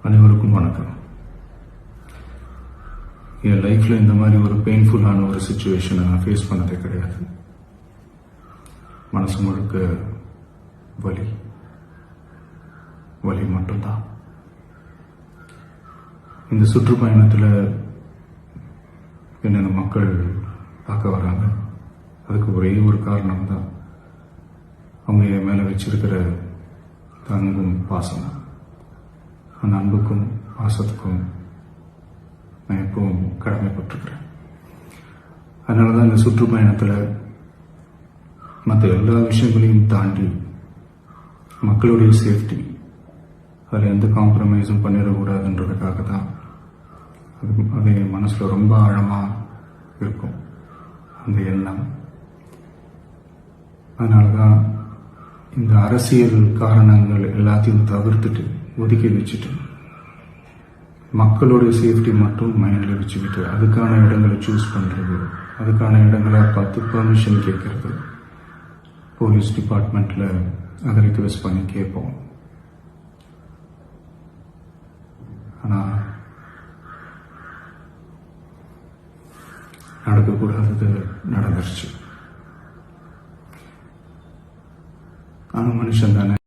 அனைவருக்கும் வணக்கம். என் லைஃப்பில் இந்த மாதிரி ஒரு பெயின்ஃபுல்லான ஒரு சுச்சுவேஷனை நான் ஃபேஸ் பண்ணதே கிடையாது. மனசு முழுக்க வலி வலி மட்டும்தான். இந்த சுற்றுப்பயணத்தில் என்னென்ன மக்கள் பார்க்க வராங்க, அதுக்கு ஒரே ஒரு காரணம் தான் அவங்க என் மேலே வச்சிருக்கிற அன்பும் பாசம். அந்த அன்புக்கும் பாசத்துக்கும் நான் எப்பவும் கடமைப்பட்டிருக்கிறேன். அதனால தான் இந்த சுற்றுப்பயணத்தில் மற்ற எல்லா விஷயங்களையும் தாண்டி மக்களுடைய சேஃப்டி, அதில் எந்த காம்ப்ரமைஸும் பண்ணிடக்கூடாதுன்றதுக்காக தான் அது என் மனசில் ரொம்ப ஆழமாக இருக்கும் அந்த எண்ணம். அதனால தான் இந்த அரசியல் காரணங்கள் எல்லாத்தையும் தவிர்த்துட்டு ஒதுக்கி வச்சுட்டு மக்களுடைய சேஃப்டி மட்டும் மைண்டில் வச்சுக்கிட்டு அதுக்கான இடங்களை சூஸ் பண்ணுறது, அதுக்கான இடங்களை பார்த்து பர்மிஷன் கேட்கறது, போலீஸ் டிபார்ட்மெண்ட்டில் அதை ரிக்வெஸ்ட் பண்ணி கேட்போம். ஆனால் நடக்கக்கூடாதது நடந்துருச்சு. ஆனால் மனுஷன் தானே.